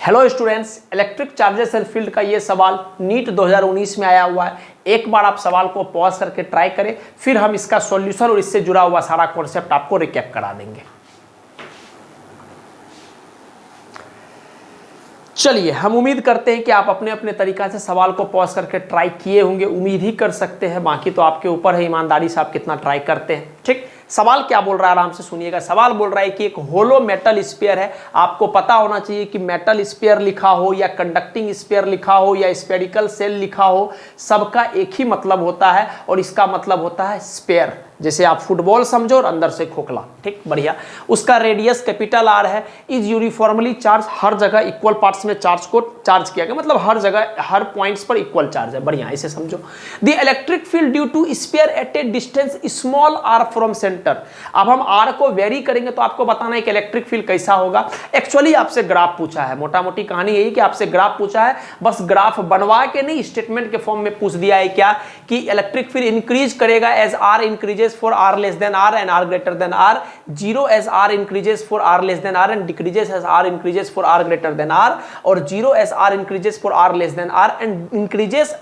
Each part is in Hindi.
Hello students, electric charges and field का ये सवाल नीट 2019 में आया हुआ है। एक बार आप सवाल को पॉज करके ट्राई करें, फिर हम इसका सॉल्यूशन और इससे जुड़ा हुआ सारा कॉन्सेप्ट आपको रिकैप करा देंगे। चलिए, हम उम्मीद करते हैं कि आप अपने अपने तरीका से सवाल को पॉज करके ट्राई किए होंगे। उम्मीद ही कर सकते हैं, बाकी तो आपके ऊपर है ईमानदारी से आप कितना ट्राई करते हैं। ठीक, सवाल क्या बोल रहा है आराम से सुनिएगा। सवाल बोल रहा है कि एक होलो मेटल स्फीयर है। आपको पता होना चाहिए कि मेटल स्फीयर लिखा हो या कंडक्टिंग स्फीयर लिखा हो या स्फेरिकल सेल लिखा हो, सबका एक ही मतलब होता है और इसका मतलब होता है स्फीयर। जैसे आप फुटबॉल समझो और अंदर से खोखला। ठीक, बढ़िया। उसका रेडियस कैपिटल आर है। इज यूनिफॉर्मली चार्ज, हर जगह इक्वल पार्ट्स में चार्ज को चार्ज किया गया, मतलब हर जगह हर पॉइंट्स पर इक्वल चार्ज है। बढ़िया, इसे समझो। The electric field due to sphere at a distance small r from centre. अब हम आर को वेरी करेंगे तो आपको बताना है कि इलेक्ट्रिक फील्ड कैसा होगा। एक्चुअली आपसे ग्राफ पूछा है, मोटा मोटी कहानी यही कि आपसे ग्राफ पूछा है, बस ग्राफ बनवा के नहीं स्टेटमेंट के फॉर्म में पूछ दिया है क्या कि इलेक्ट्रिक फील्ड इंक्रीज करेगा as r increases for r less than r and r greater than r, 0 as r increases for r less than r and decreases as r increases for r greater than r, और 0 as r increases for r less than r and increases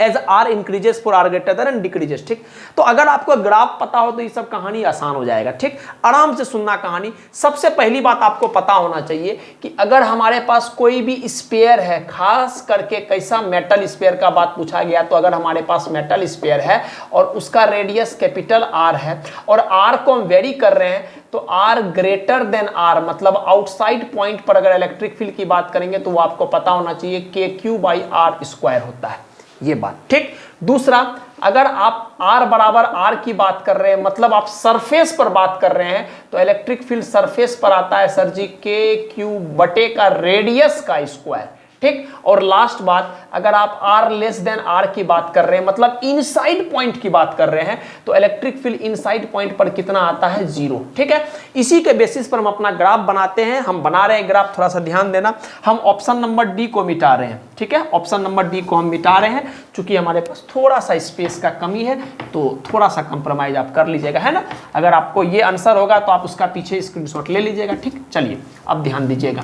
as r increases for r greater than and decreases। ठीक, तो अगर आपको ग्राफ पता हो तो ये सब कहानी आसान हो जाएगा। ठीक, आराम से सुनना कहानी। सबसे पहली बात आपको पता होना चाहिए कि अगर हमारे पास कोई भी स्फीयर है, खास करके कैसा मेटल स्फीयर का बात पूछा गया, तो अगर हमारे पास मेटल स्फीयर है और उसका रेडियस कैपिटल आर है और आर को हम वेरी कर रहे हैं, तो आर ग्रेटर देन आर मतलब आउटसाइड पॉइंट पर अगर इलेक्ट्रिक फील्ड की बात करेंगे तो वो आपको पता होना चाहिए के क्यू बाई आर स्क्वायर होता है। ये बात ठीक। दूसरा, अगर आप R बराबर R की बात कर रहे हैं, मतलब आप सरफेस पर बात कर रहे हैं, तो इलेक्ट्रिक फील्ड सरफेस पर आता है सर जी के क्यू बटे का रेडियस का स्क्वायर। ठीक, और लास्ट बात, अगर आप R लेस देन R की बात कर रहे हैं, मतलब इनसाइड पॉइंट की बात कर रहे हैं, तो इलेक्ट्रिक फील्ड इनसाइड पॉइंट पर कितना आता है? 0। ठीक है, इसी के बेसिस पर हम अपना ग्राफ बनाते हैं। हम बना रहे हैं ग्राफ, थोड़ा सा ध्यान देना। हम ऑप्शन नंबर डी को मिटा रहे हैं। ठीक है, ऑप्शन नंबर डी को हम मिटा रहे हैं, चूंकि हमारे पास थोड़ा सा स्पेस का कमी है, तो थोड़ा सा कंप्रोमाइज आप कर लीजिएगा, है ना। अगर आपको ये आंसर होगा तो आप उसका पीछे स्क्रीनशॉट ले लीजिएगा। ठीक, चलिए अब ध्यान दीजिएगा।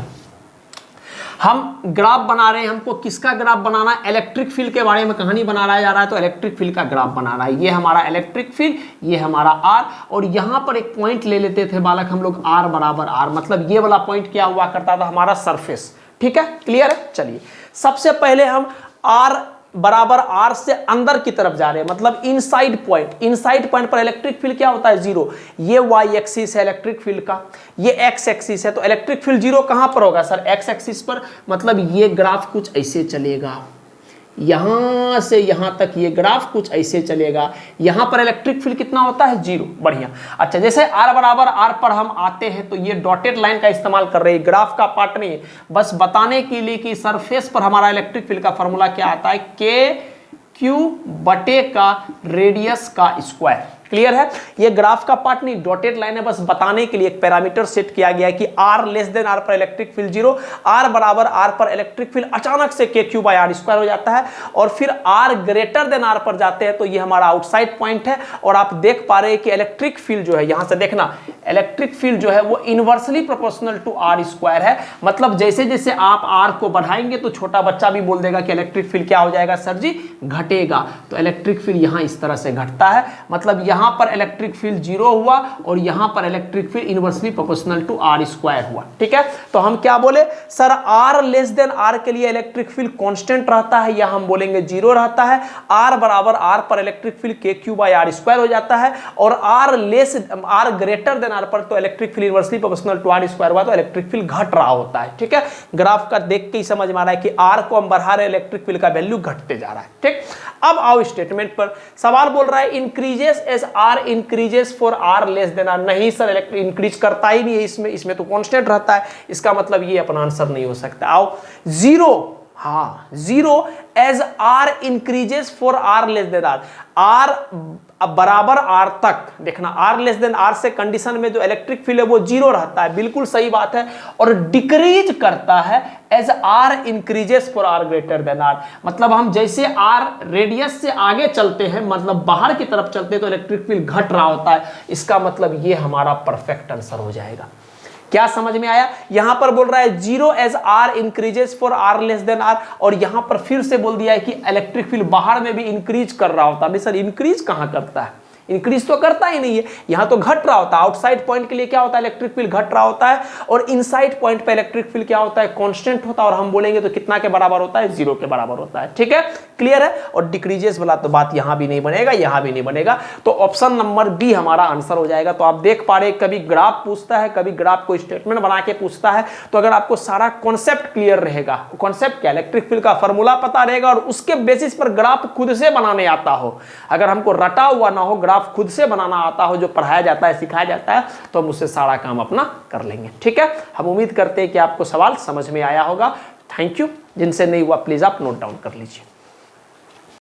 हम ग्राफ बना रहे हैं, हमको किसका ग्राफ बनाना है? इलेक्ट्रिक फील्ड के बारे में कहानी बनाया जा रहा है, तो इलेक्ट्रिक फील्ड का ग्राफ बना रहा है। ये हमारा इलेक्ट्रिक फील्ड, ये हमारा आर, और यहां पर एक पॉइंट ले लेते थे बालक हम लोग, आर बराबर आर, मतलब ये वाला पॉइंट क्या हुआ करता था? हमारा सरफेस। ठीक है, क्लियर है। चलिए, सबसे पहले हम आर बराबर आर से अंदर की तरफ जा रहे हैं, मतलब इनसाइड पॉइंट। इनसाइड पॉइंट पर इलेक्ट्रिक फील्ड क्या होता है? 0। ये वाई एक्सिस है इलेक्ट्रिक फील्ड का, ये एक्स एक्सिस है, तो इलेक्ट्रिक फील्ड 0 कहां पर होगा सर? एक्स एक्सिस पर। मतलब ये ग्राफ कुछ ऐसे चलेगा, यहां से यहां तक ये ग्राफ कुछ ऐसे चलेगा। यहां पर इलेक्ट्रिक फील्ड कितना होता है? 0। बढ़िया। अच्छा, जैसे r बराबर r पर हम आते हैं तो ये डॉटेड लाइन का इस्तेमाल कर रहे हैं, ग्राफ का पार्ट नहीं, बस बताने के लिए कि सरफेस पर हमारा इलेक्ट्रिक फील्ड का फॉर्मूला क्या आता है? के क्यू बटे का रेडियस का स्क्वायर। क्लियर है। ये ग्राफ का पार्ट नहीं, डॉटेड लाइन है, बस बताने के लिए एक पैरामीटर सेट किया गया है कि r लेस देन r पर इलेक्ट्रिक फील्ड 0, r बराबर r पर इलेक्ट्रिक फील्ड अचानक से के क्यू बाई आर स्क्वायर हो जाता है, और फिर r ग्रेटर देन r पर जाते हैं तो ये हमारा आउटसाइड पॉइंट है। और आप देख पा रहे हैं कि इलेक्ट्रिक फील्ड जो है, यहां से देखना, इलेक्ट्रिक फील्ड जो है वो inversely proportional to r square है। मतलब जैसे जैसे आप r को बढ़ाएंगे तो छोटा बच्चा भी बोल देगा कि इलेक्ट्रिक फील्ड क्या हो जाएगा सर जी? घटेगा। तो इलेक्ट्रिक फील्ड यहां इस तरह से घटता है, मतलब यहां पर इलेक्ट्रिक फील्ड 0 हुआ और यहां पर electric field inversely proportional to r square हुआ। ठीक है, तो हम क्या बोले sir? r less than r के लिए इलेक्ट्रिक फील्ड कांस्टेंट रहता है, या हम बोलेंगे 0 रहता है। r बराबर r पर इलेक्ट्रिक फील्ड के क्यू बाई आर स्क्वायर हो जाता है, और r ग्रेटर देन r पर तो electric field inversely proportional to r square हुआ, तो इलेक्ट्रिक फील्ड घट रहा होता है। ठीक है, ग्राफ का देख के ही समझ में आ रहा है कि r को हम बढ़ा रहे हैं, इलेक्ट्रिक फील्ड का वैल्यू घटते जा रहा है। ठीक, अब आओ स्टेटमेंट पर। सवाल बोल रहा है increases as r increases for r less than r। नहीं सर, इलेक्ट्रिक इंक्रीज करता ही नहीं है इसमें तो कांस्टेंट रहता है, इसका मतलब ये अपना आंसर नहीं हो सकता। आओ 0, हाँ 0 as r increases for r less than r। r बराबर r तक देखना, r लेस देन r से कंडीशन में जो इलेक्ट्रिक फील्ड है वो 0 रहता है, बिल्कुल सही बात है, और डिक्रीज करता है as r increases for r greater than r। मतलब हम जैसे r रेडियस से आगे चलते हैं, मतलब बाहर की तरफ चलते हैं, तो इलेक्ट्रिक फील्ड घट रहा होता है। इसका मतलब ये हमारा परफेक्ट आंसर हो जाएगा। क्या समझ में आया? यहां पर बोल रहा है 0 as R increases for R less than R, और यहां पर फिर से बोल दिया है कि इलेक्ट्रिक फील्ड बाहर में भी इंक्रीज कर रहा होता है। सर इंक्रीज कहां करता है? इंक्रीज तो करता ही नहीं है, यहां तो घट रहा होता है। आउटसाइड पॉइंट के लिए क्या होता है? इलेक्ट्रिक फील्ड घट रहा होता है, और इनसाइड पॉइंट पे इलेक्ट्रिक फील्ड क्या होता है? कांस्टेंट होता है, और हम बोलेंगे तो कितना के बराबर होता है? 0 के बराबर होता है। ठीक है, क्लियर है? और डिक्रीजेस वाला तो बात यहां भी नहीं बनेगा, यहां भी नहीं बनेगा, तो ऑप्शन नंबर बी हमारा आंसर हो जाएगा। तो आप देख पा रहे, कभी ग्राफ पूछता है, कभी ग्राफ को स्टेटमेंट बना के पूछता है, तो अगर आपको सारा कॉन्सेप्ट क्लियर रहेगा, कॉन्सेप्ट क्या, इलेक्ट्रिक फील्ड का फॉर्मूला पता रहेगा, और उसके बेसिस पर ग्राफ खुद से बनाने आता हो, अगर हमको रटा हुआ ना हो, ग्राफ खुद से बनाना आता हो, जो पढ़ाया जाता है, सिखाया जाता है, तो हम उससे सारा काम अपना कर लेंगे। ठीक है, हम उम्मीद करते हैं कि आपको सवाल समझ में आया होगा। Thank you. जिनसे नहीं हुआ प्लीज आप नोट डाउन कर लीजिए।